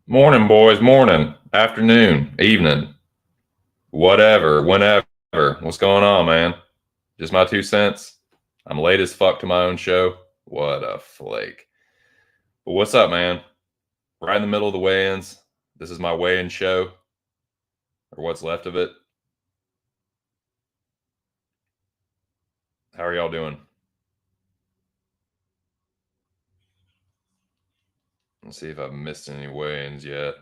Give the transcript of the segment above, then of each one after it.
Morning, boys. Morning, afternoon, evening, whatever, whenever. What's going on, man? Just my 2 cents. I'm late as fuck to my own show. What a flake. But what's up, man? Right in the middle of the weigh-ins. This is my weigh-in show, or what's left of it. How are y'all doing? Let's see if I've missed any weigh-ins yet.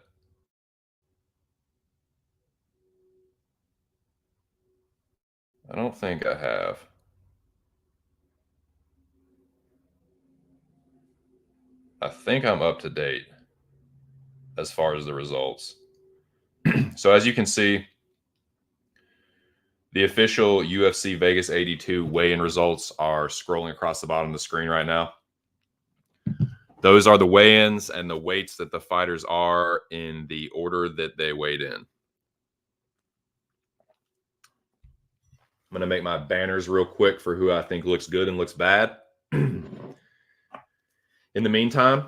I don't think I have. I think I'm up to date as far as the results. So as you can see, the official UFC Vegas 82 weigh-in results are scrolling across the bottom of the screen right now. Those are the weigh-ins and the weights that the fighters are in the order that they weighed in. I'm going to make my banners real quick for who I think looks good and looks bad. In the meantime,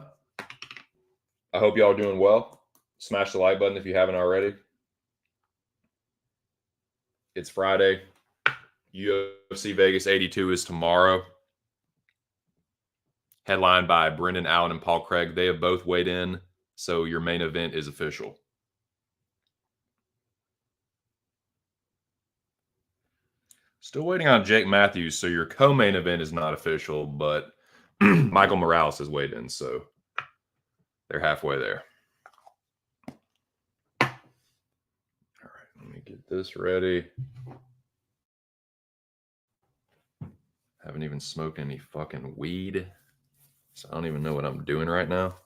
I hope y'all are doing well. Smash the like button if you haven't already. It's Friday. UFC Vegas 82 is tomorrow. Headlined by Brendan Allen and Paul Craig. They have both weighed in, so your main event is official. Still waiting on Jake Matthews, so your co-main event is not official, but Michael Morales has weighed in, so they're halfway there. All right, let me get this ready. Haven't even smoked any fucking weed, so I don't even know what I'm doing right now.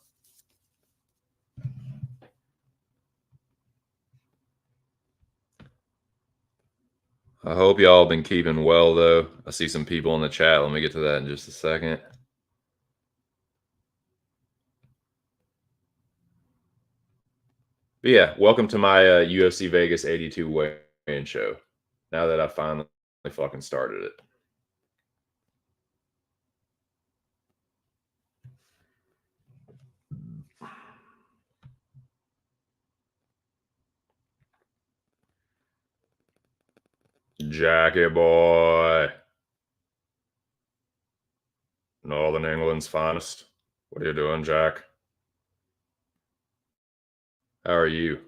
I hope y'all have been keeping well, though. I see some people in the chat. Let me get to that in just a second. But yeah, welcome to my UFC Vegas 82 weigh-in show. Now that I finally fucking started it. Jackie boy. Northern England's finest. What are you doing, Jack? How are you?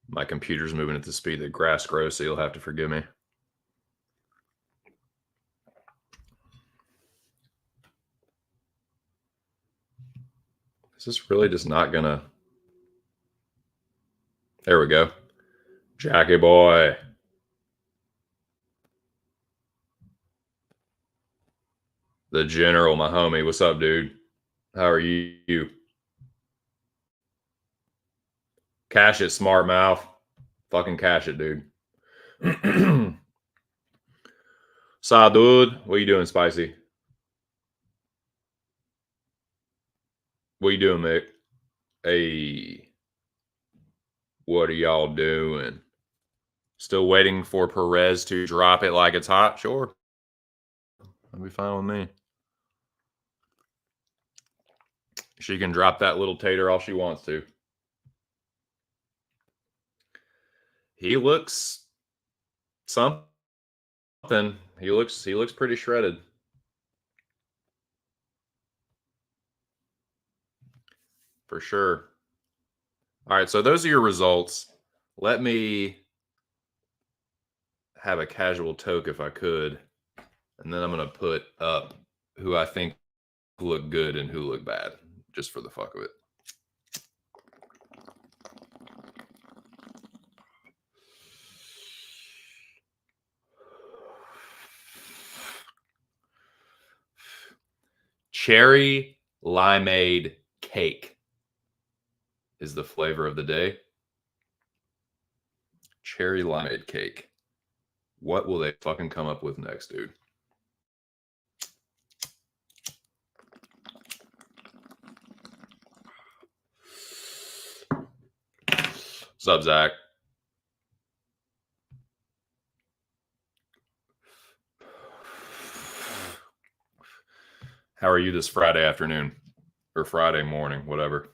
My computer's moving at the speed that grass grows, so you'll have to forgive me. Is this really just not gonna? There we go. Jackie boy. The general, my homie. What's up, dude? How are you? Cash it, smart mouth. Fucking cash it, dude. Saw, dude. What you doing, Spicy? What you doing, Mick? Hey. What are y'all doing? Still waiting for Perez to drop it like it's hot? Sure. That'll be fine with me. She can drop that little tater all she wants to. He looks something. He looks pretty shredded. For sure. All right, so those are your results. Let me have a casual toke if I could. And then I'm going to put up who I think look good and who look bad, just for the fuck of it. Cherry limeade cake is the flavor of the day. Cherry limeade cake. What will they fucking come up with next, dude? What's up, Zach? How are you this Friday afternoon or Friday morning, whatever?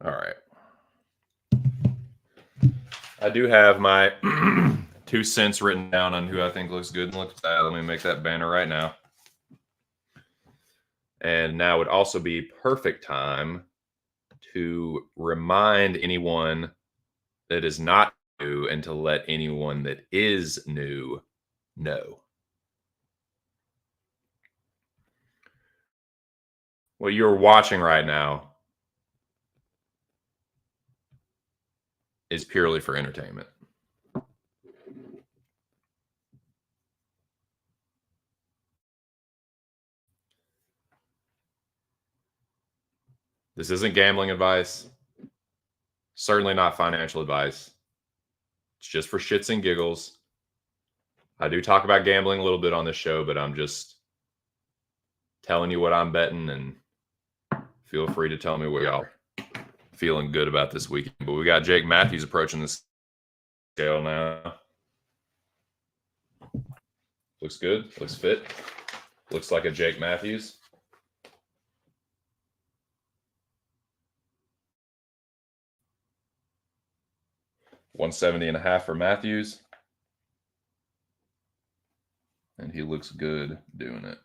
All right. I do have my 2 cents written down on who I think looks good and looks bad. Let me make that banner right now. And now would also be perfect time to remind anyone that is not new and to let anyone that is new know. What you're watching right now is purely for entertainment. This isn't gambling advice. Certainly not financial advice. It's just for shits and giggles. I do talk about gambling a little bit on this show, but I'm just telling you what I'm betting, and feel free to tell me what y'all are feeling good about this weekend. But we got Jake Matthews approaching the scale now. Looks good. Looks fit. Looks like a Jake Matthews. $170.5 for Matthews. And he looks good doing it.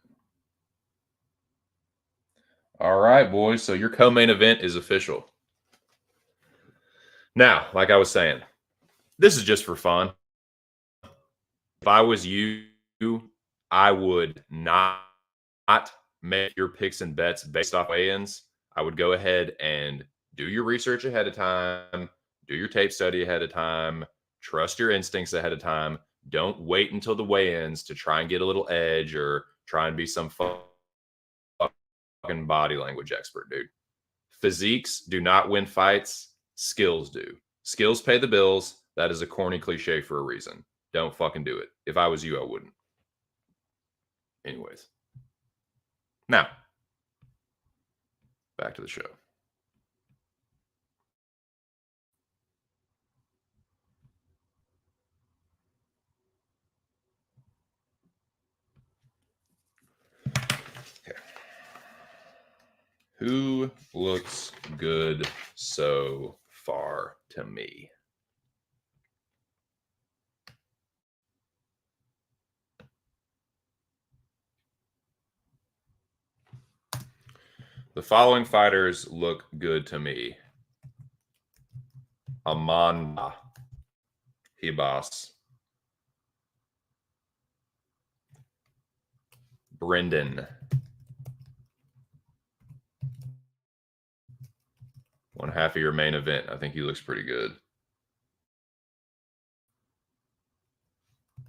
All right, boys. So your co-main event is official. Now, like I was saying, this is just for fun. If I was you, I would not make your picks and bets based off weigh-ins. I would go ahead and do your research ahead of time, do your tape study ahead of time, trust your instincts ahead of time. Don't wait until the weigh-ins to try and get a little edge or try and be some fucking body language expert, dude. Physiques do not win fights. Skills do. Skills pay the bills. That is a corny cliche for a reason. Don't fucking do it. If I was you, I wouldn't. Anyways. Now, back to the show. Okay. Who looks good so far to me? The following fighters look good to me. Amanda Ribas, Brendan. One half of your main event. I think he looks pretty good.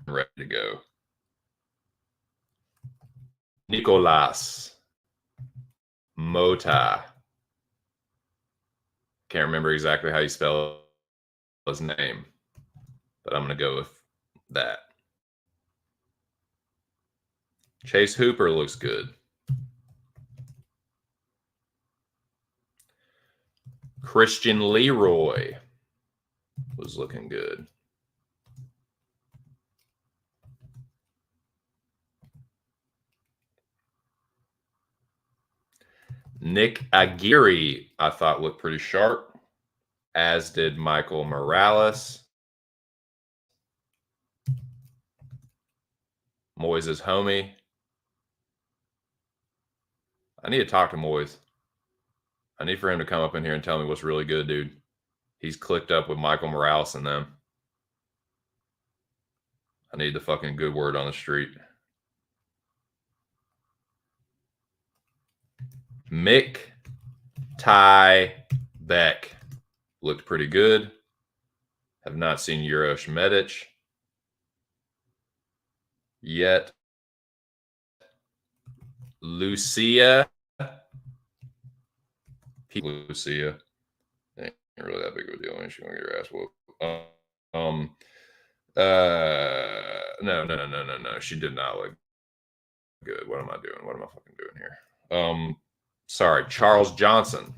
Ready to go. Nicolas Mota. Can't remember exactly how you spell his name, but I'm going to go with that. Chase Hooper looks good. Christian Leroy was looking good. Nick Aguirre, I thought looked pretty sharp, as did Michael Morales. Moyes' homie. I need to talk to Moyes. I need for him to come up in here and tell me what's really good, dude. He's clicked up with Michael Morales and them. I need the fucking good word on the street. Mick Ty Beck looked pretty good. Have not seen Uroš Medic yet. Lucia. Lucia. Ain't really that big of a deal. Ain't she gonna get her ass whooped? No. She did not look good. What am I doing? What am I fucking doing here? Sorry, Charles Johnson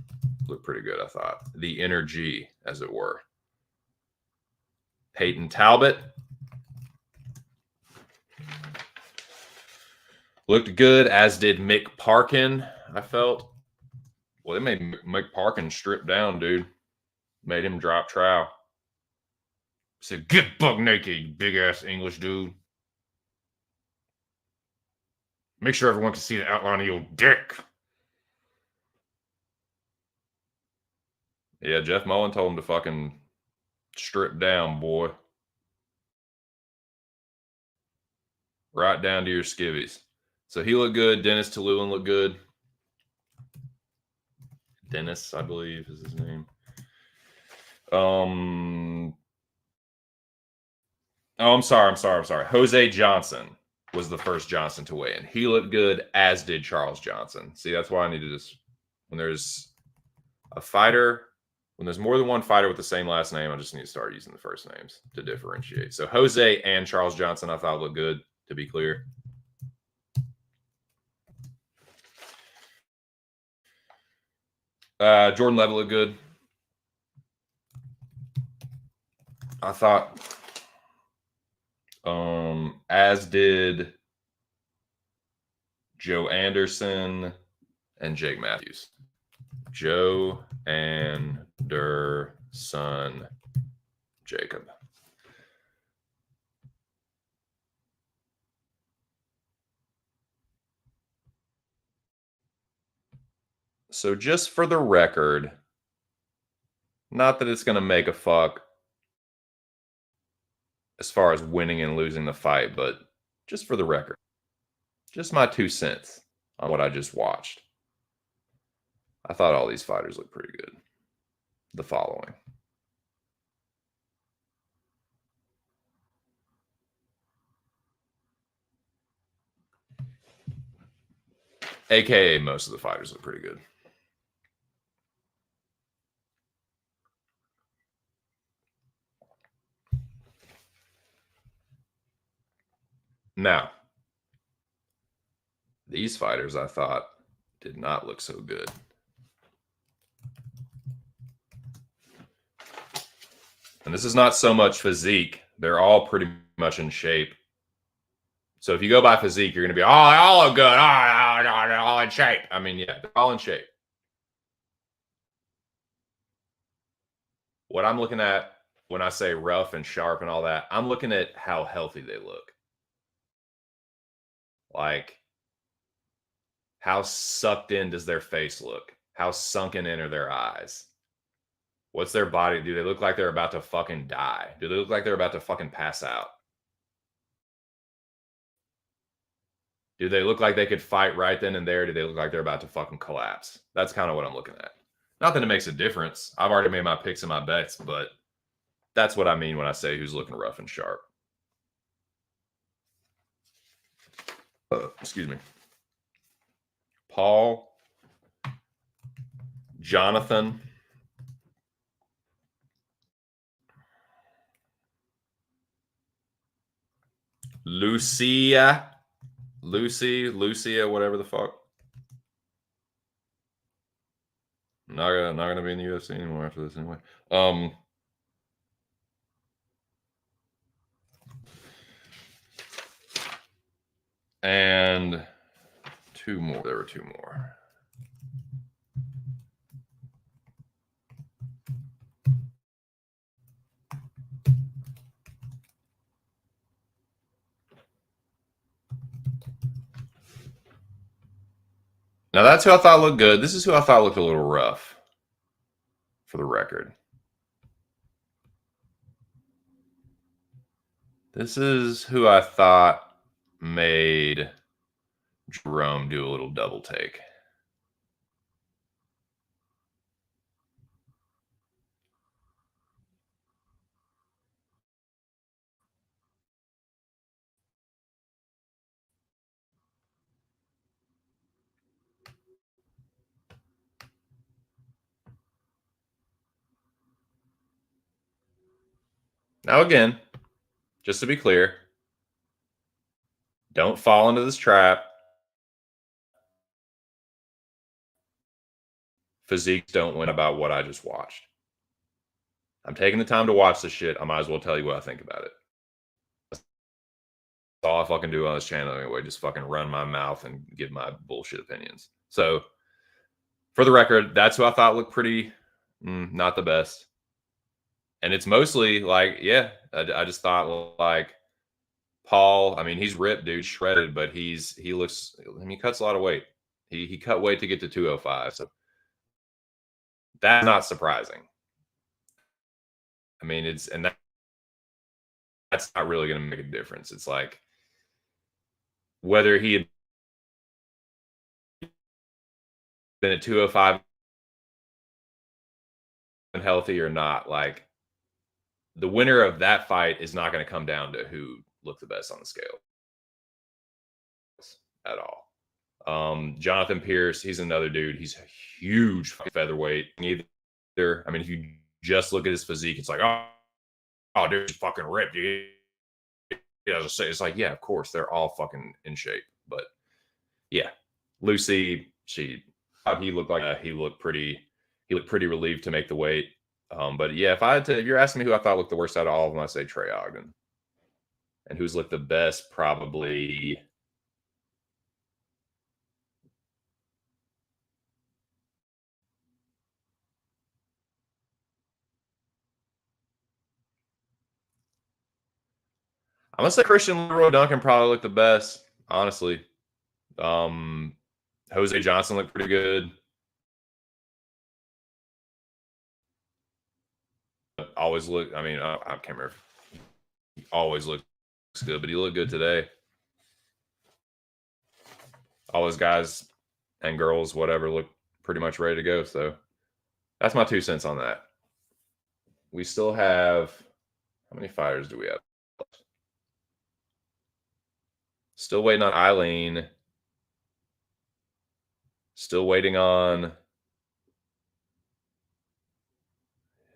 looked pretty good, I thought. The energy, as it were. Peyton Talbot looked good, as did Mick Parkin, I felt. Well, they made Mick Parkin strip down, dude. Made him drop trow. Said, get buck naked, you big-ass English dude. Make sure everyone can see the outline of your dick. Yeah, Jeff Mullen told him to fucking strip down, boy. Right down to your skivvies. So he looked good. Dennis Tululin looked good. Dennis, I believe, is his name. Oh, I'm sorry. Jose Johnson was the first Johnson to weigh in. He looked good, as did Charles Johnson. See, that's why I need to just, when there's a fighter, when there's more than one fighter with the same last name, I just need to start using the first names to differentiate. So Jose and Charles Johnson, I thought looked good, to be clear. Jordan Levitt looked good. I thought, as did Joe Anderson and Jake Matthews. Joe Anderson Jacob. So just for the record, not that it's going to make a fuck as far as winning and losing the fight, but just for the record, just my 2 cents on what I just watched. I thought all these fighters looked pretty good. The following. AKA most of the fighters look pretty good. Now, these fighters I thought did not look so good. And this is not so much physique. They're all pretty much in shape. So if you go by physique, you're going to be, oh, they all look good. They're all in shape. I mean, yeah, they're all in shape. What I'm looking at when I say rough and sharp and all that, I'm looking at how healthy they look. Like, how sucked in does their face look? How sunken in are their eyes? What's their body? Do they look like they're about to fucking die? Do they look like they're about to fucking pass out? Do they look like they could fight right then and there? Do they look like they're about to fucking collapse? That's kind of what I'm looking at. Not that it makes a difference. I've already made my picks and my bets, but that's what I mean when I say who's looking rough and sharp. Excuse me. Paul, Jonathan, Lucia, whatever the fuck. Not gonna be in the UFC anymore after this anyway. And two more. There were two more. Now that's who I thought looked good. This is who I thought looked a little rough, for the record. This is who I thought made Jerome do a little double take. Now, again, just to be clear, don't fall into this trap. Physiques don't win about what I just watched. I'm taking the time to watch this shit. I might as well tell you what I think about it. That's all I fucking do on this channel anyway. Just fucking run my mouth and give my bullshit opinions. So, for the record, that's who I thought looked pretty not the best. And it's mostly like, yeah, I just thought like Paul, I mean, he's ripped, dude, shredded, but he looks, I mean, he cuts a lot of weight. He cut weight to get to 205. So that's not surprising. I mean, that's not really going to make a difference. It's like whether he had been at 205 and healthy or not, like the winner of that fight is not going to come down to who looked the best on the scale at all. Jonathan Pierce, he's another dude. He's a huge featherweight. Either, I mean, if you just look at his physique, it's like, oh, dude, he's fucking ripped, dude. Yeah, it's like, yeah, of course, they're all fucking in shape. But yeah, Lucy, he looked like he looked pretty relieved to make the weight. But yeah, if you're asking me who I thought looked the worst out of all of them, I say Trey Ogden. And who's looked the best, probably. I'm gonna say Christian Leroy Duncan probably looked the best, honestly. Jose Johnson looked pretty good. Always look. I mean, I can't remember. He always looks good, but he looked good today. All those guys and girls, whatever, look pretty much ready to go. So that's my 2 cents on that. We still have, how many fighters do we have? Still waiting on Eileen. Still waiting on.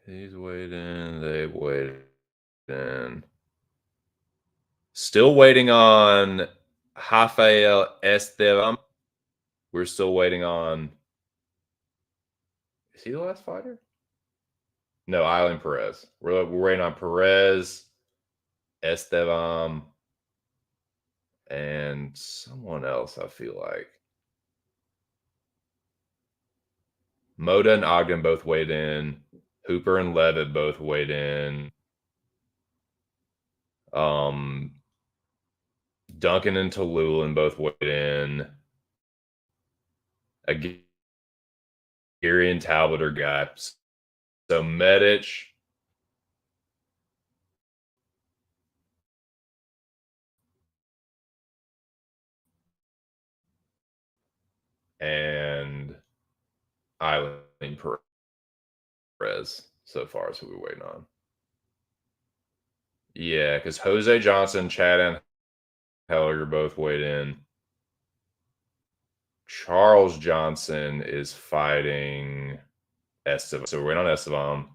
He's waiting. They've waited. Still waiting on Rafael Estevam. We're still waiting on. Is he the last fighter? No, Eileen Perez. We're waiting on Perez, Estevam, and someone else, I feel like. Moda and Ogden both weighed in. Hooper and Levitt both weighed in. Duncan and Tallulah both weighed in. Gary and Talbot are gaps. So Medic. and Eileen Perez so far is who we're waiting on. Yeah, because Jose Johnson, Chad and Heller both weighed in. Charles Johnson is fighting Esteban. So we're waiting on Esteban.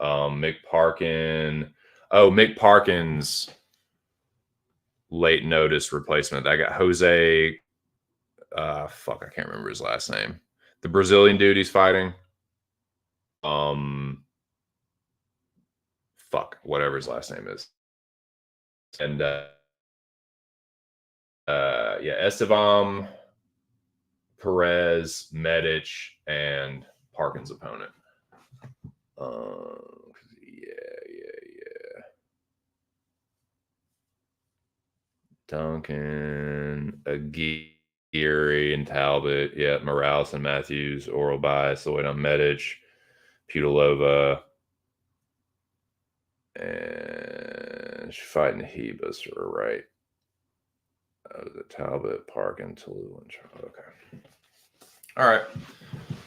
Mick Parkin. Oh, Mick Parkin's late notice replacement. I got Jose. Fuck, I can't remember his last name. The Brazilian dude he's fighting. Fuck, whatever his last name is. And yeah, Esteban, Perez, Medic, and Parkin's opponent. Yeah. Duncan, Aguirre, and Talbot. Yeah, Morales and Matthews, Oral Bias, the way on Medic, Pudilova, and she's fighting Hebus, right? The Talbot, Parkin, Toulouse, and Charles. Okay. All right.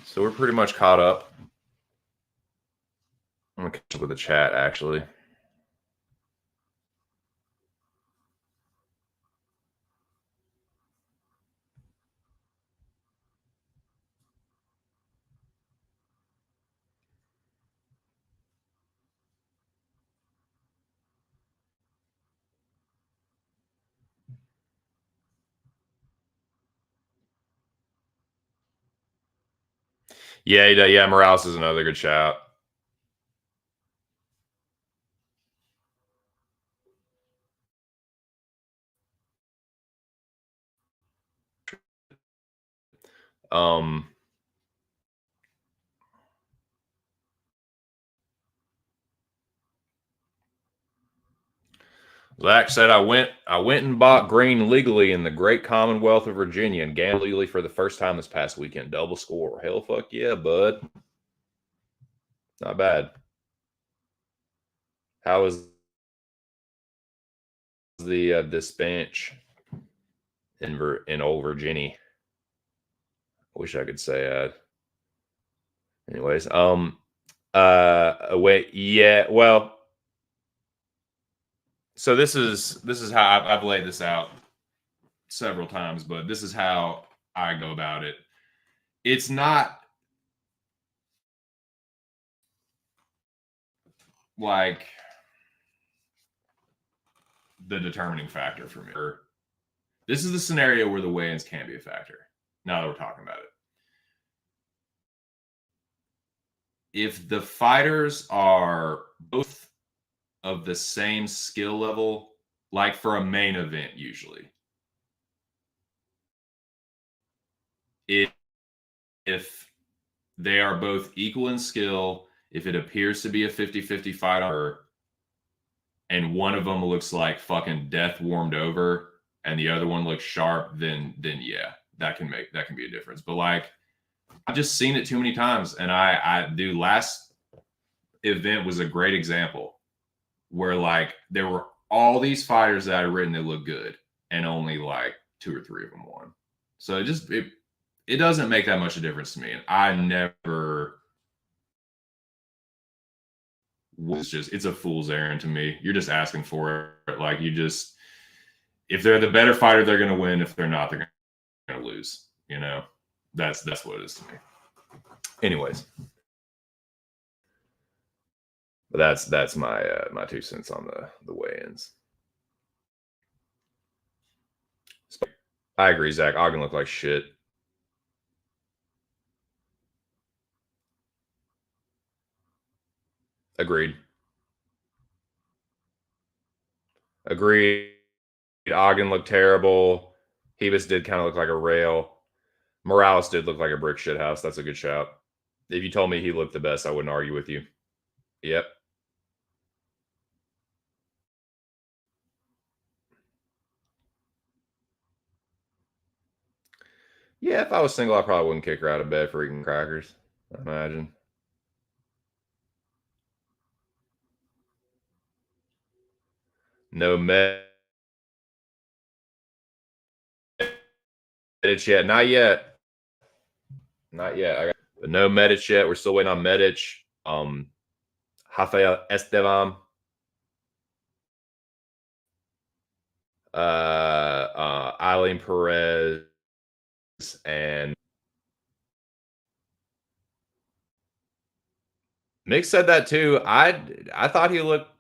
So we're pretty much caught up. I'm going to catch up with the chat, actually. Yeah, Morales is another good shout. Zach said, I went and bought green legally in the great Commonwealth of Virginia and gambled legally for the first time this past weekend. Double score. Hell fuck yeah, bud. Not bad. How is the this bench in old Virginia? I wish I could say that. Anyways, wait, yeah, well, so this is how I've laid this out several times, but this is how I go about it. It's not like the determining factor for me. This is the scenario where the weigh-ins can be a factor. Now that we're talking about it. If the fighters are both of the same skill level, like for a main event, usually, if they are both equal in skill, if it appears to be a 50-50 fight, and one of them looks like fucking death warmed over and the other one looks sharp, then yeah, that can be a difference. But like, I've just seen it too many times, and I do. Last event was a great example where like there were all these fighters that I written that looked good, and only like 2 or 3 of them won. So it doesn't make that much a difference to me. And I never was it's a fool's errand to me. You're just asking for it. Like if they're the better fighter, they're going to win. If they're not, they're going to lose. You know, that's what it is to me. Anyways, but that's my my 2 cents on the weigh-ins. I agree, Zach. Ogden looked like shit. Agreed. Ogden looked terrible. Hebus did kind of look like a rail. Morales did look like a brick shit house. That's a good shout. If you told me he looked the best, I wouldn't argue with you. Yep. Yeah, if I was single, I probably wouldn't kick her out of bed for eating crackers, I imagine. No Medic yet. Not yet. Not yet. But no Medic yet. We're still waiting on Medic. Rafael Esteban. Eileen Perez and Mick said that too. I thought he looked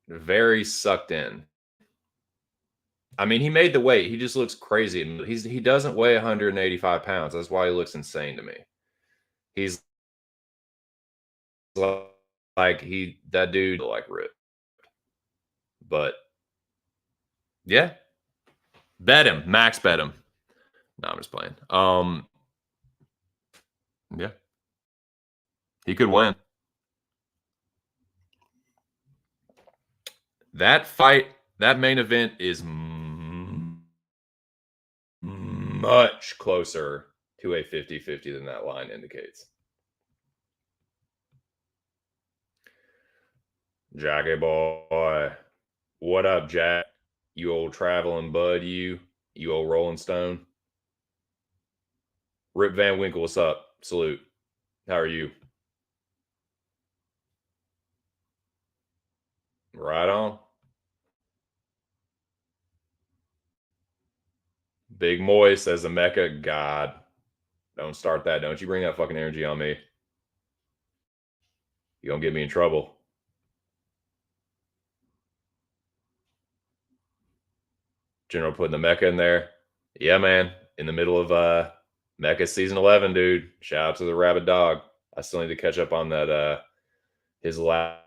very sucked in. I mean, he made the weight. He just looks crazy. He doesn't weigh 185 pounds. That's why he looks insane to me. He's like that dude like ripped. But yeah, bet him. Max bet him. No, I'm just playing. Yeah, he could win. That fight, that main event is much closer to a 50-50 than that line indicates. Jackie boy. What up, Jack? You old traveling bud, you old Rolling Stone. Rip Van Winkle, what's up? Salute. How are you? Right on. Big Moist says the Mecca. God, don't start that. Don't you bring that fucking energy on me. You're going to get me in trouble. General putting the Mecca in there. Yeah, man. In the middle of Mecca season 11, dude. Shout out to the Rabid Dog. I still need to catch up on that his last